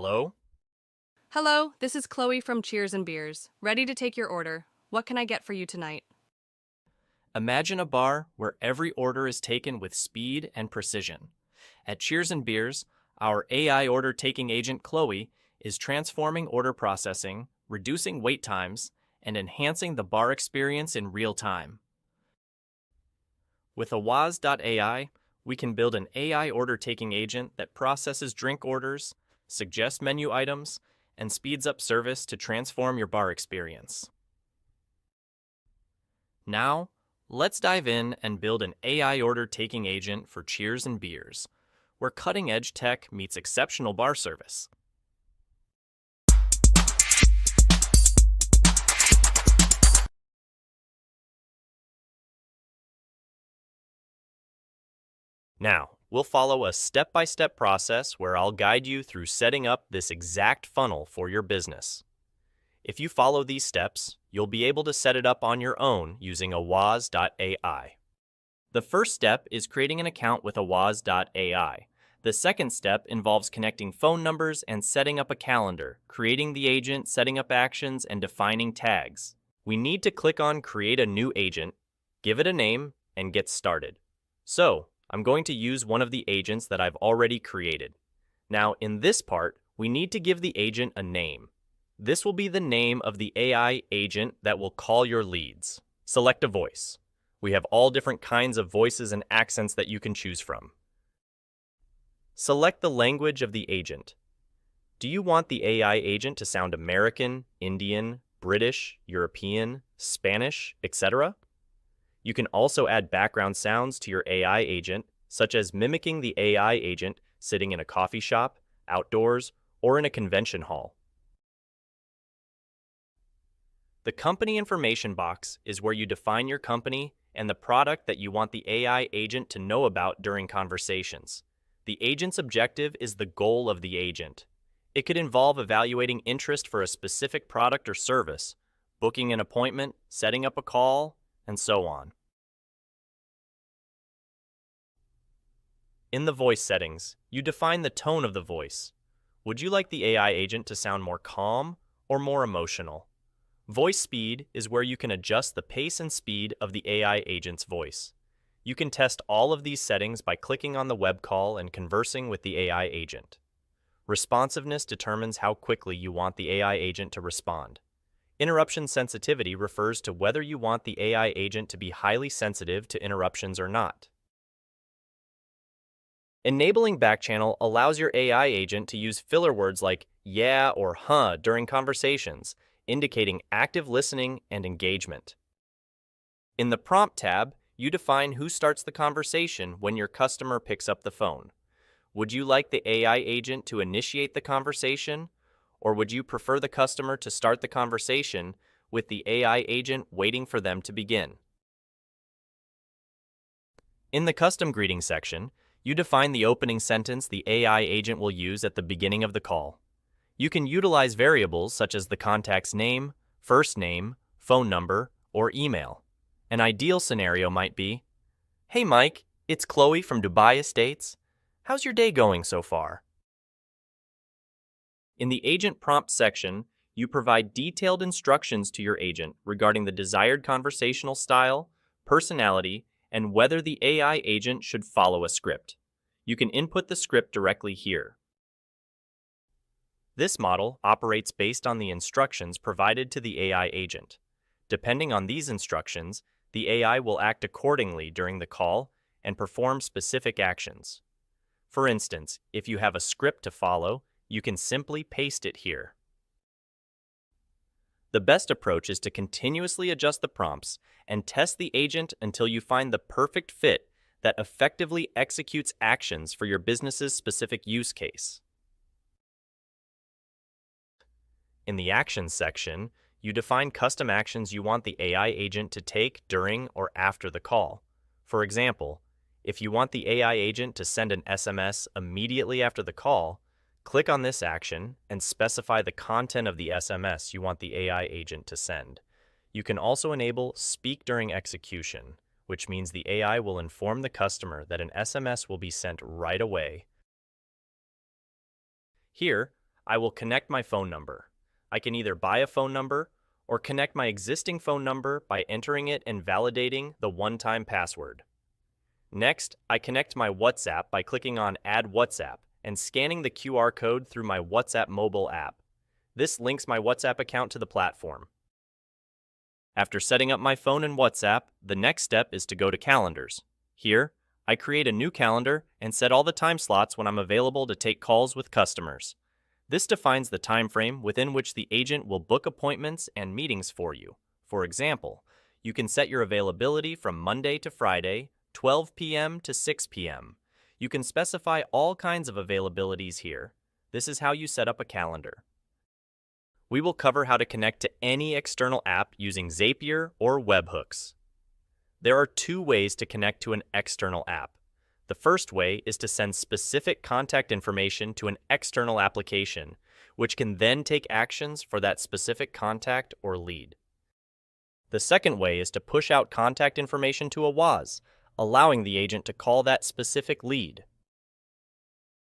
Hello? Hello, this is Chloe from Cheers and Beers, ready to take your order. What can I get for you tonight? Imagine a bar where every order is taken with speed and precision. At Cheers and Beers, our AI order taking agent Chloe is transforming order processing, reducing wait times, and enhancing the bar experience in real time. With Awaz.ai, we can build an AI order taking agent that processes drink orders, suggests menu items, and speeds up service to transform your bar experience. Now, let's dive in and build an AI order taking agent for Cheers and Beers, where cutting edge tech meets exceptional bar service. Now, we'll follow a step-by-step process where I'll guide you through setting up this exact funnel for your business. If you follow these steps, you'll be able to set it up on your own using Awaz.ai. The first step is creating an account with Awaz.ai. The second step involves connecting phone numbers and setting up a calendar, creating the agent, setting up actions, and defining tags. We need to click on Create a New Agent, give it a name, and get started. So, I'm going to use one of the agents that I've already created. Now, in this part, we need to give the agent a name. This will be the name of the AI agent that will call your leads. Select a voice. We have all different kinds of voices and accents that you can choose from. Select the language of the agent. Do you want the AI agent to sound American, Indian, British, European, Spanish, etc.? You can also add background sounds to your AI agent, such as mimicking the AI agent sitting in a coffee shop, outdoors, or in a convention hall. The company information box is where you define your company and the product that you want the AI agent to know about during conversations. The agent's objective is the goal of the agent. It could involve evaluating interest for a specific product or service, booking an appointment, setting up a call, and so on. In the voice settings, you define the tone of the voice. Would you like the AI agent to sound more calm or more emotional? Voice speed is where you can adjust the pace and speed of the AI agent's voice. You can test all of these settings by clicking on the web call and conversing with the AI agent. Responsiveness determines how quickly you want the AI agent to respond. Interruption sensitivity refers to whether you want the AI agent to be highly sensitive to interruptions or not. Enabling backchannel allows your AI agent to use filler words like yeah or huh during conversations, indicating active listening and engagement. In the Prompt tab, you define who starts the conversation when your customer picks up the phone. Would you like the AI agent to initiate the conversation, or would you prefer the customer to start the conversation with the AI agent waiting for them to begin? In the Custom Greeting section, you define the opening sentence the AI agent will use at the beginning of the call. You can utilize variables such as the contact's name, first name, phone number, or email. An ideal scenario might be, "Hey Mike, it's Chloe from Dubai Estates. How's your day going so far?" In the Agent Prompt section, you provide detailed instructions to your agent regarding the desired conversational style, personality, and whether the AI agent should follow a script. You can input the script directly here. This model operates based on the instructions provided to the AI agent. Depending on these instructions, the AI will act accordingly during the call and perform specific actions. For instance, if you have a script to follow, you can simply paste it here. The best approach is to continuously adjust the prompts and test the agent until you find the perfect fit that effectively executes actions for your business's specific use case. In the Actions section, you define custom actions you want the AI agent to take during or after the call. For example, if you want the AI agent to send an SMS immediately after the call, click on this action and specify the content of the SMS you want the AI agent to send. You can also enable Speak During Execution, which means the AI will inform the customer that an SMS will be sent right away. Here, I will connect my phone number. I can either buy a phone number or connect my existing phone number by entering it and validating the one-time password. Next, I connect my WhatsApp by clicking on Add WhatsApp and scanning the QR code through my WhatsApp mobile app. This links my WhatsApp account to the platform. After setting up my phone and WhatsApp, the next step is to go to Calendars. Here, I create a new calendar and set all the time slots when I'm available to take calls with customers. This defines the time frame within which the agent will book appointments and meetings for you. For example, you can set your availability from Monday to Friday, 12 p.m. to 6 p.m. You can specify all kinds of availabilities here. This is how you set up a calendar. We will cover how to connect to any external app using Zapier or webhooks. There are two ways to connect to an external app. The first way is to send specific contact information to an external application, which can then take actions for that specific contact or lead. The second way is to push out contact information to a WAS, allowing the agent to call that specific lead.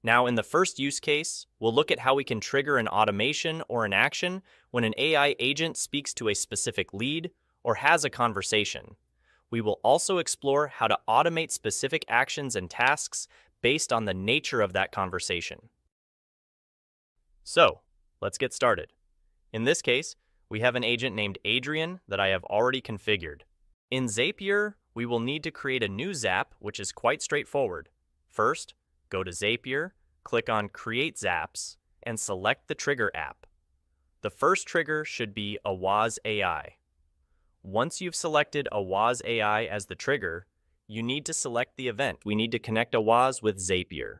Now, in the first use case, we'll look at how we can trigger an automation or an action when an AI agent speaks to a specific lead or has a conversation. We will also explore how to automate specific actions and tasks based on the nature of that conversation. So, let's get started. In this case, we have an agent named Adrian that I have already configured. In Zapier, we will need to create a new Zap, which is quite straightforward. First, go to Zapier, click on Create Zaps, and select the trigger app. The first trigger should be Awaz AI. Once you've selected Awaz AI as the trigger, you need to select the event. We need to connect Awaz with Zapier.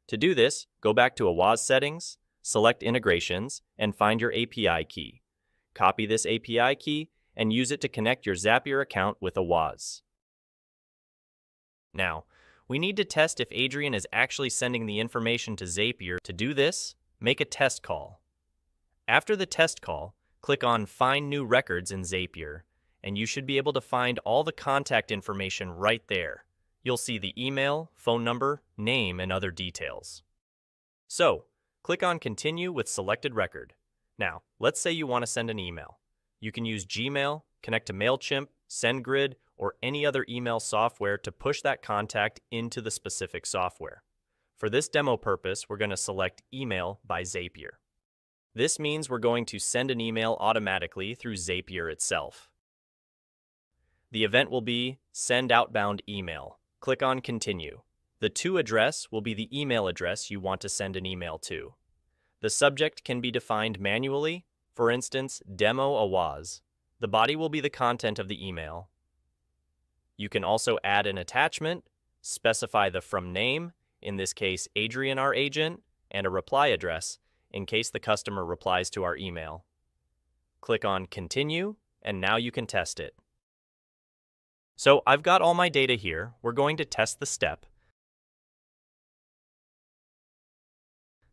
To do this, go back to Awaz Settings, select Integrations, and find your API key. Copy this API key and use it to connect your Zapier account with Awaz. Now, we need to test if Adrian is actually sending the information to Zapier. To do this, make a test call. After the test call, click on Find New Records in Zapier, and you should be able to find all the contact information right there. You'll see the email, phone number, name, and other details. So, click on Continue with selected record. Now, let's say you want to send an email. You can use Gmail, connect to MailChimp, SendGrid, or any other email software to push that contact into the specific software. For this demo purpose, we're going to select Email by Zapier. This means we're going to send an email automatically through Zapier itself. The event will be Send Outbound Email. Click on Continue. The to address will be the email address you want to send an email to. The subject can be defined manually, for instance, Demo Awaz. The body will be the content of the email. You can also add an attachment, specify the from name, in this case Adrian our agent, and a reply address, in case the customer replies to our email. Click on Continue, and now you can test it. So I've got all my data here. We're going to test the step.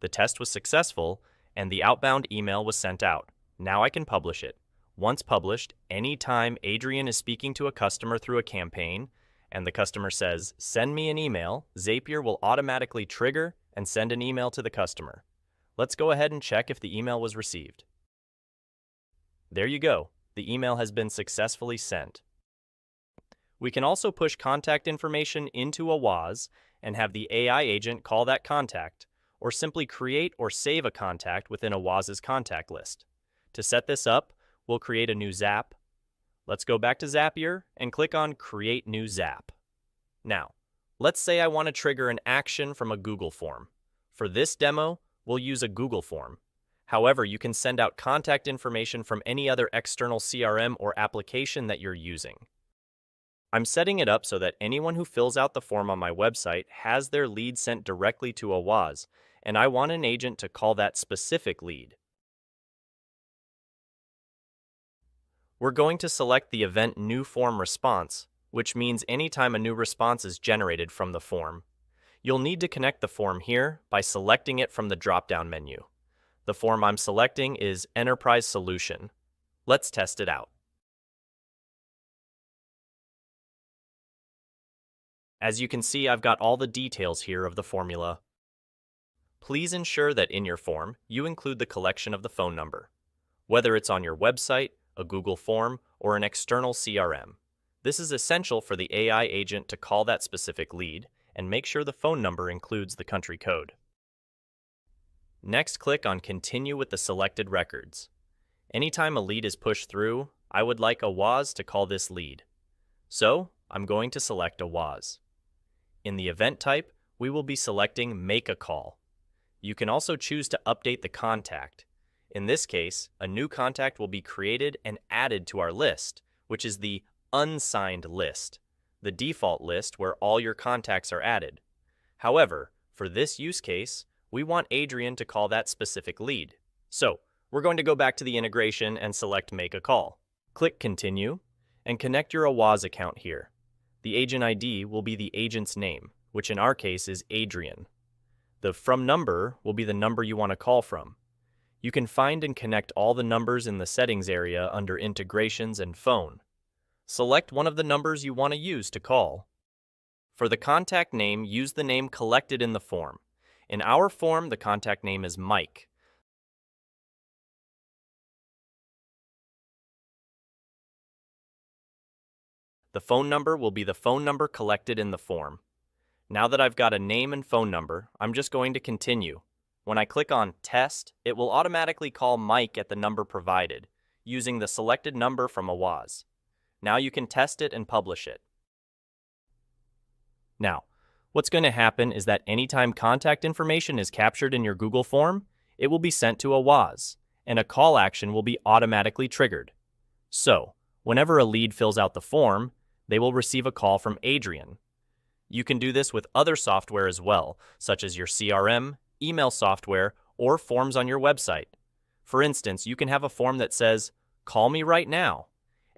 The test was successful, and the outbound email was sent out. Now I can publish it. Once published, anytime Adrian is speaking to a customer through a campaign, and the customer says, "Send me an email," Zapier will automatically trigger and send an email to the customer. Let's go ahead and check if the email was received. There you go. The email has been successfully sent. We can also push contact information into Awaz and have the AI agent call that contact, or simply create or save a contact within Awaz's contact list. To set this up, we'll create a new Zap. Let's go back to Zapier and click on Create New Zap. Now, let's say I want to trigger an action from a Google form. For this demo, we'll use a Google form. However, you can send out contact information from any other external CRM or application that you're using. I'm setting it up so that anyone who fills out the form on my website has their lead sent directly to Awaz, and I want an agent to call that specific lead. We're going to select the event New Form Response, which means anytime a new response is generated from the form. You'll need to connect the form here by selecting it from the drop-down menu. The form I'm selecting is Enterprise Solution. Let's test it out. As you can see, I've got all the details here of the formula. Please ensure that in your form, you include the collection of the phone number, whether it's on your website, a Google form, or an external CRM. This is essential for the AI agent to call that specific lead and make sure the phone number includes the country code. Next, click on Continue with the selected records. Anytime a lead is pushed through, I would like a WAS to call this lead. So, I'm going to select a WAS. In the event type, we will be selecting Make a Call. You can also choose to update the contact. In this case, a new contact will be created and added to our list, which is the unsigned list, the default list where all your contacts are added. However, for this use case, we want Adrian to call that specific lead. So, we're going to go back to the integration and select Make a Call. Click Continue, and connect your AWAS account here. The agent ID will be the agent's name, which in our case is Adrian. The From number will be the number you want to call from. You can find and connect all the numbers in the Settings area under Integrations and Phone. Select one of the numbers you want to use to call. For the contact name, use the name collected in the form. In our form, the contact name is Mike. The phone number will be the phone number collected in the form. Now that I've got a name and phone number, I'm just going to continue. When I click on Test, it will automatically call Mike at the number provided, using the selected number from AWAS. Now you can test it and publish it. Now, what's going to happen is that anytime contact information is captured in your Google form, it will be sent to AWAS, and a call action will be automatically triggered. So, whenever a lead fills out the form, they will receive a call from Adrian. You can do this with other software as well, such as your CRM, email software, or forms on your website. For instance, you can have a form that says, "Call me right now,"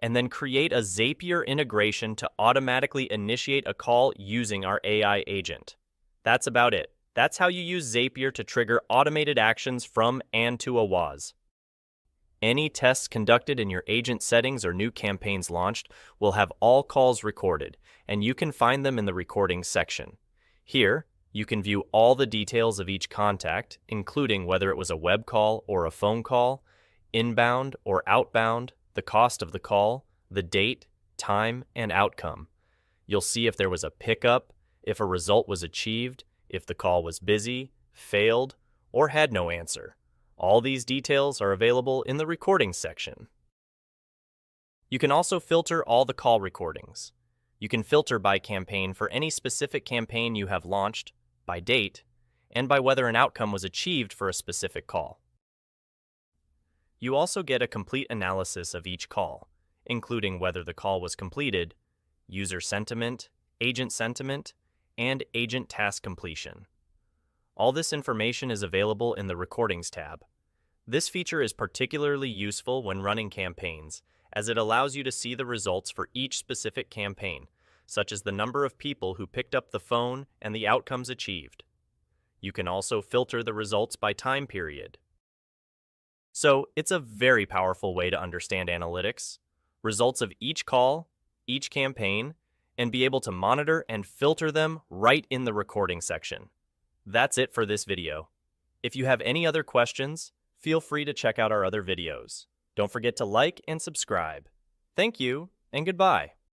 and then create a Zapier integration to automatically initiate a call using our AI agent. That's about it. That's how you use Zapier to trigger automated actions from and to AWAS. Any tests conducted in your agent settings or new campaigns launched will have all calls recorded, and you can find them in the recordings section. Here, you can view all the details of each contact, including whether it was a web call or a phone call, inbound or outbound, the cost of the call, the date, time, and outcome. You'll see if there was a pickup, if a result was achieved, if the call was busy, failed, or had no answer. All these details are available in the recordings section. You can also filter all the call recordings. You can filter by campaign for any specific campaign you have launched, by date, and by whether an outcome was achieved for a specific call. You also get a complete analysis of each call, including whether the call was completed, user sentiment, and agent task completion. All this information is available in the Recordings tab. This feature is particularly useful when running campaigns, as it allows you to see the results for each specific campaign, such as the number of people who picked up the phone and the outcomes achieved. You can also filter the results by time period. So, it's a very powerful way to understand analytics, results of each call, each campaign, and be able to monitor and filter them right in the recording section. That's it for this video. If you have any other questions, feel free to check out our other videos. Don't forget to like and subscribe. Thank you, and goodbye.